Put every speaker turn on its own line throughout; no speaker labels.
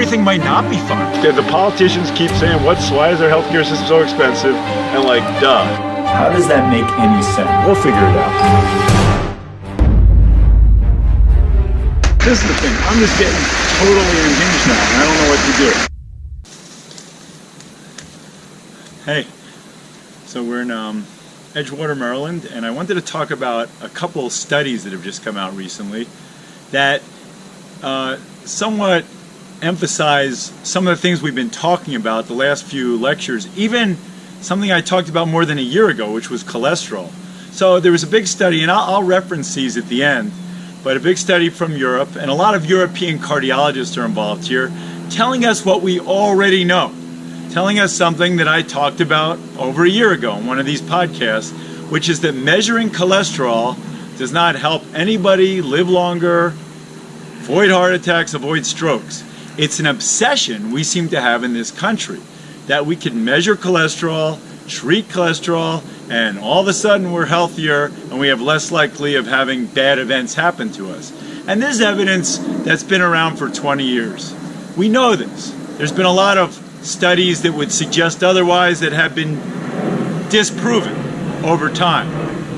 everything might not be fun.
Yeah, the politicians keep saying, why is our healthcare system so expensive? And like, duh.
How does that make any sense?
We'll figure it out. This is the thing. I'm just getting totally unhinged now, and I don't know what to do.
Hey, so we're in Edgewater, Maryland, and I wanted to talk about a couple studies that have just come out recently that somewhat emphasize some of the things we've been talking about the last few lectures, even something I talked about more than a year ago, which was cholesterol. So there was a big study, and I'll reference these at the end, but a big study from Europe, and a lot of European cardiologists are involved here, telling us what we already know. Telling us something that I talked about over a year ago in one of these podcasts, which is that measuring cholesterol does not help anybody live longer, avoid heart attacks, avoid strokes. It's an obsession we seem to have in this country, that we can measure cholesterol, treat cholesterol, and all of a sudden we're healthier and we have less likely of having bad events happen to us. And there's evidence that's been around for 20 years. We know this. There's been a lot of studies that would suggest otherwise that have been disproven over time.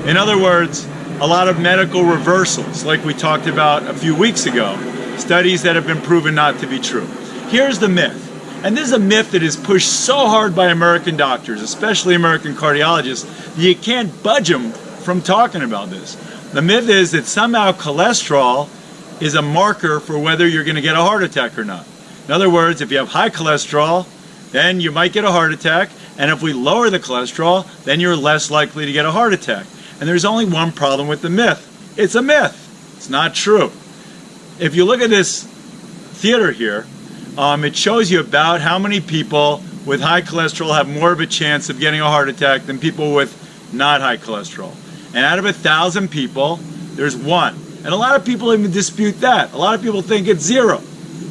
In other words, a lot of medical reversals, like we talked about a few weeks ago, studies that have been proven not to be true. Here's the myth, and this is a myth that is pushed so hard by American doctors, especially American cardiologists, that you can't budge them from talking about this. The myth is that somehow cholesterol is a marker for whether you're going to get a heart attack or not. In other words, if you have high cholesterol, then you might get a heart attack, and if we lower the cholesterol, then you're less likely to get a heart attack. And there's only one problem with the myth. It's a myth. It's not true. If you look at this theater here, it shows you about how many people with high cholesterol have more of a chance of getting a heart attack than people with not high cholesterol. And out of 1,000 people, there's one. And a lot of people even dispute that. A lot of people think it's 0.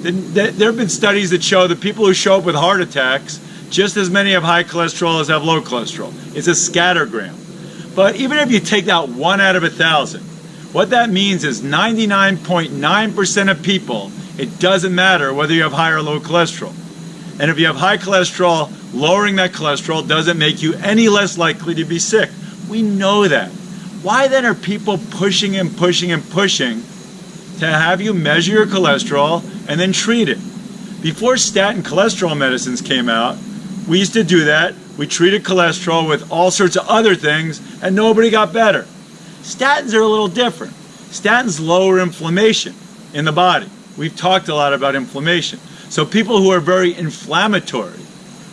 There have been studies that show that people who show up with heart attacks, just as many have high cholesterol as have low cholesterol. It's a scattergram. But even if you take out 1 out of 1,000, what that means is 99.9% of people, it doesn't matter whether you have high or low cholesterol. And if you have high cholesterol, lowering that cholesterol doesn't make you any less likely to be sick. We know that. Why then are people pushing and pushing and pushing to have you measure your cholesterol and then treat it? Before statin cholesterol medicines came out, we used to do that. We treated cholesterol with all sorts of other things and nobody got better. Statins are a little different. Statins lower inflammation in the body. We've talked a lot about inflammation. So people who are very inflammatory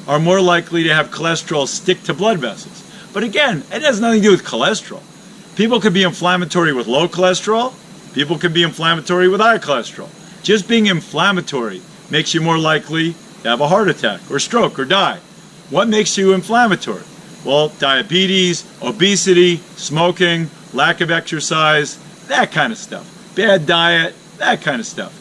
are more likely to have cholesterol stick to blood vessels. But again, it has nothing to do with cholesterol. People could be inflammatory with low cholesterol. People can be inflammatory with high cholesterol. Just being inflammatory makes you more likely to have a heart attack or stroke or die. What makes you inflammatory? Well, diabetes, obesity, smoking, lack of exercise, that kind of stuff. Bad diet, that kind of stuff.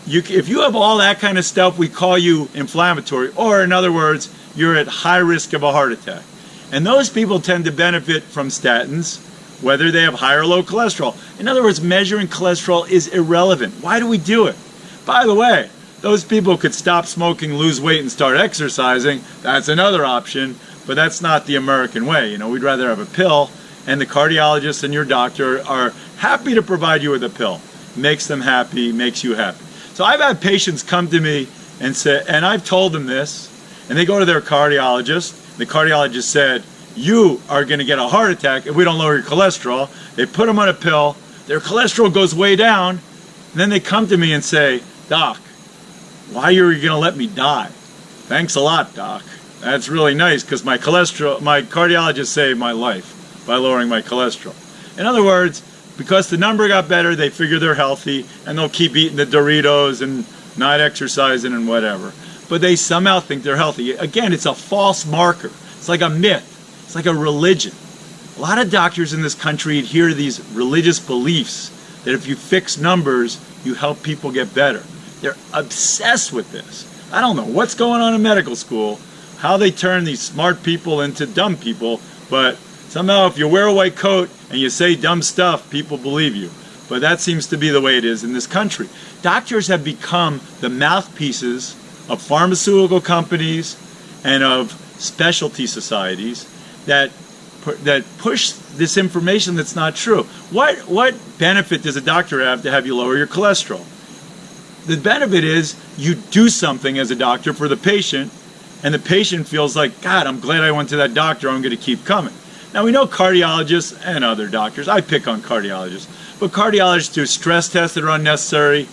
If you have all that kind of stuff, we call you inflammatory, or in other words, you're at high risk of a heart attack. And those people tend to benefit from statins, whether they have high or low cholesterol. In other words, measuring cholesterol is irrelevant. Why do we do it? By the way, those people could stop smoking, lose weight, and start exercising. That's another option, but that's not the American way. You know, we'd rather have a pill, and the cardiologist and your doctor are happy to provide you with a pill. Makes them happy, makes you happy. So I've had patients come to me and say, and I've told them this, and they go to their cardiologist. The cardiologist said, you are going to get a heart attack if we don't lower your cholesterol. They put them on a pill, their cholesterol goes way down, and then they come to me and say, Doc, why are you going to let me die? Thanks a lot, Doc. That's really nice because my cardiologist saved my life by lowering my cholesterol. In other words, because the number got better, they figure they're healthy and they'll keep eating the Doritos and not exercising and whatever. But they somehow think they're healthy. Again, it's a false marker. It's like a myth. It's like a religion. A lot of doctors in this country adhere to these religious beliefs that if you fix numbers, you help people get better. They're obsessed with this. I don't know what's going on in medical school, how they turn these smart people into dumb people, but somehow if you wear a white coat and you say dumb stuff, people believe you. but that seems to be the way it is in this country. Doctors have become the mouthpieces of pharmaceutical companies and of specialty societies that push this information that's not true. What benefit does a doctor have you lower your cholesterol? The benefit is you do something as a doctor for the patient, and the patient feels like, God, I'm glad I went to that doctor, I'm going to keep coming. Now we know cardiologists and other doctors, I pick on cardiologists, but cardiologists do stress tests that are unnecessary,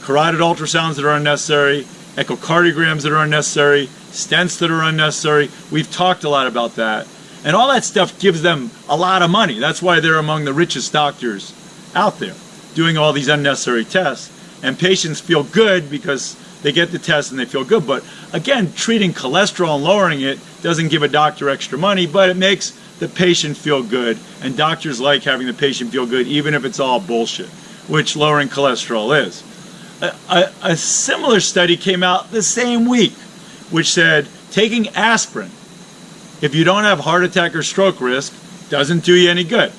carotid ultrasounds that are unnecessary, echocardiograms that are unnecessary, stents that are unnecessary. We've talked a lot about that. And all that stuff gives them a lot of money. That's why they're among the richest doctors out there, doing all these unnecessary tests. And patients feel good because they get the test and they feel good. But again, treating cholesterol and lowering it doesn't give a doctor extra money, but it makes the patient feel good. And doctors like having the patient feel good, even if it's all bullshit, which lowering cholesterol is. A similar study came out the same week, which said taking aspirin, if you don't have heart attack or stroke risk, doesn't do you any good.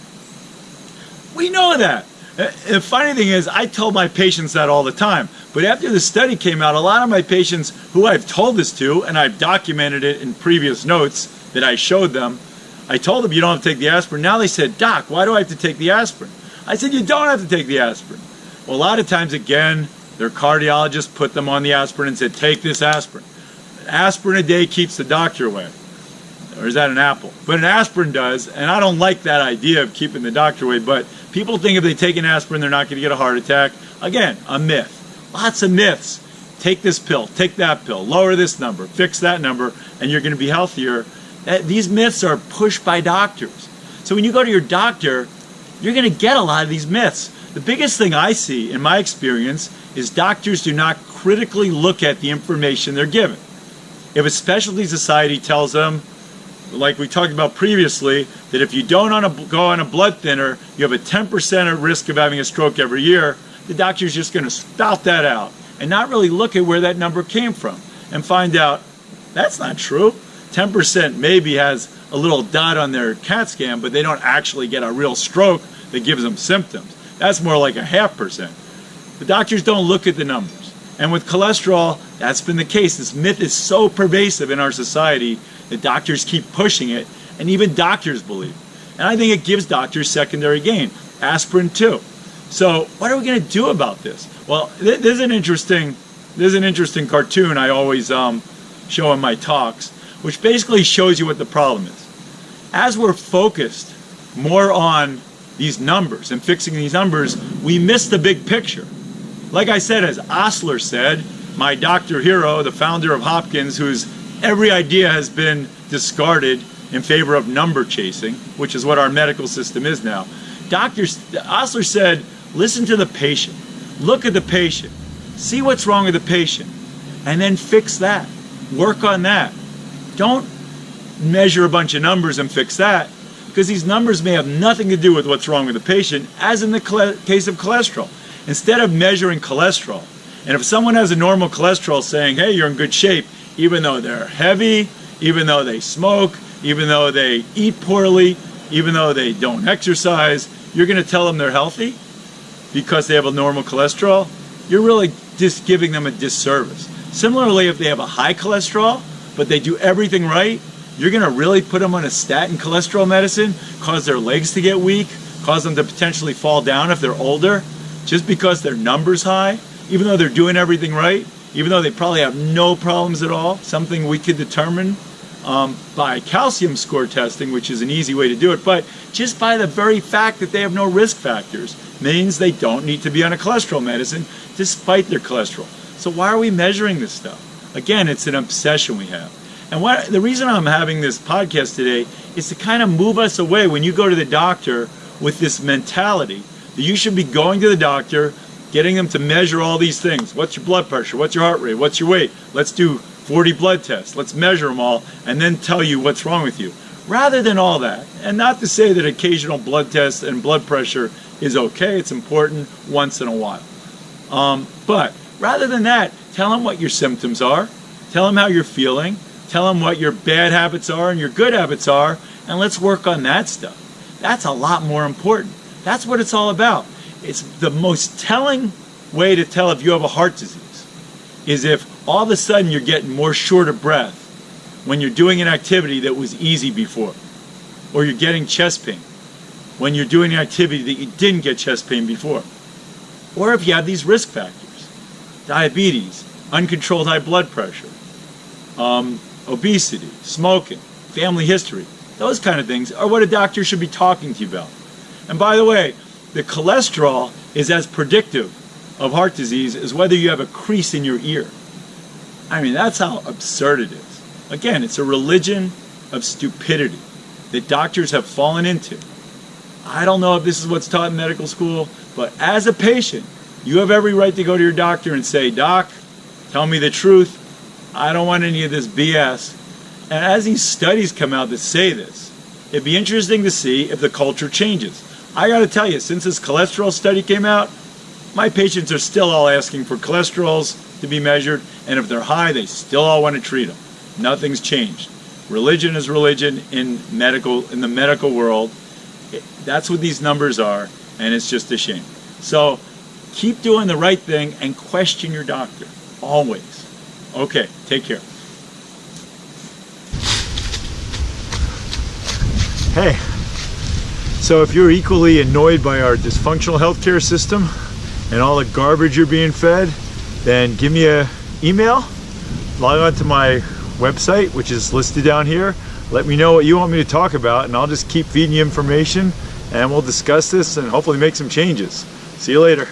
We know that. The funny thing is, I told my patients that all the time. But after the study came out, a lot of my patients who I've told this to, and I've documented it in previous notes that I showed them, I told them you don't have to take the aspirin. Now they said, Doc, why do I have to take the aspirin? I said, you don't have to take the aspirin. Well, a lot of times, again, their cardiologist put them on the aspirin and said, take this aspirin. An aspirin a day keeps the doctor away. Or is that an apple? But an aspirin does, and I don't like that idea of keeping the doctor away, but people think if they take an aspirin, they're not going to get a heart attack. Again, a myth. Lots of myths. Take this pill, take that pill, lower this number, fix that number, and you're going to be healthier. These myths are pushed by doctors. So when you go to your doctor, you're going to get a lot of these myths. The biggest thing I see in my experience is doctors do not critically look at the information they're given. If a specialty society tells them, like we talked about previously, that if you don't go on a blood thinner, you have a 10% risk of having a stroke every year, the doctor's just going to spout that out and not really look at where that number came from and find out that's not true. 10% maybe has a little dot on their CAT scan, but they don't actually get a real stroke that gives them symptoms. That's more like a 0.5%. The doctors don't look at the numbers. And with cholesterol, that's been the case. This myth is so pervasive in our society that doctors keep pushing it, and even doctors believe. And I think it gives doctors secondary gain. Aspirin too. So what are we going to do about this? Well, there's an interesting cartoon I always show in my talks, which basically shows you what the problem is. As we're focused more on these numbers and fixing these numbers, we miss the big picture. Like I said, as Osler said, my doctor hero, the founder of Hopkins, whose every idea has been discarded in favor of number chasing, which is what our medical system is now. Osler said, listen to the patient. Look at the patient. See what's wrong with the patient. And then fix that. Work on that. Don't measure a bunch of numbers and fix that, because these numbers may have nothing to do with what's wrong with the patient, as in the case of cholesterol. Instead of measuring cholesterol, and if someone has a normal cholesterol saying, hey, you're in good shape, even though they're heavy, even though they smoke, even though they eat poorly, even though they don't exercise, you're going to tell them they're healthy because they have a normal cholesterol? You're really just giving them a disservice. Similarly, if they have a high cholesterol, but they do everything right, you're going to really put them on a statin cholesterol medicine, cause their legs to get weak, cause them to potentially fall down if they're older, just because their number's high, even though they're doing everything right, even though they probably have no problems at all, something we could determine by calcium score testing, which is an easy way to do it, but just by the very fact that they have no risk factors means they don't need to be on a cholesterol medicine despite their cholesterol. So why are we measuring this stuff? Again, it's an obsession we have. And the reason I'm having this podcast today is to kind of move us away when you go to the doctor with this mentality that you should be going to the doctor, getting them to measure all these things. What's your blood pressure? What's your heart rate? What's your weight? Let's do 40 blood tests. Let's measure them all and then tell you what's wrong with you. Rather than all that, and not to say that occasional blood tests and blood pressure is okay, it's important once in a while. But rather than that, tell them what your symptoms are, tell them how you're feeling, tell them what your bad habits are and your good habits are, and let's work on that stuff. That's a lot more important. That's what it's all about. It's the most telling way to tell if you have a heart disease is if all of a sudden you're getting more short of breath when you're doing an activity that was easy before, or you're getting chest pain when you're doing an activity that you didn't get chest pain before, or if you have these risk factors, diabetes, uncontrolled high blood pressure, obesity, smoking, family history. Those kind of things are what a doctor should be talking to you about. And by the way, the cholesterol is as predictive of heart disease as whether you have a crease in your ear. I mean, that's how absurd it is. Again, it's a religion of stupidity that doctors have fallen into. I don't know if this is what's taught in medical school, but as a patient, you have every right to go to your doctor and say, "Doc, tell me the truth. I don't want any of this BS." And as these studies come out that say this, it'd be interesting to see if the culture changes. I got to tell you, since this cholesterol study came out, my patients are still all asking for cholesterols to be measured, and if they're high, they still all want to treat them. Nothing's changed. Religion is religion in the medical world. That's what these numbers are, and it's just a shame. So keep doing the right thing and question your doctor, always. Okay, take care. Hey, so if you're equally annoyed by our dysfunctional healthcare system and all the garbage you're being fed, then give me an email, log on to my website, which is listed down here. Let me know what you want me to talk about, and I'll just keep feeding you information, and we'll discuss this and hopefully make some changes. See you later.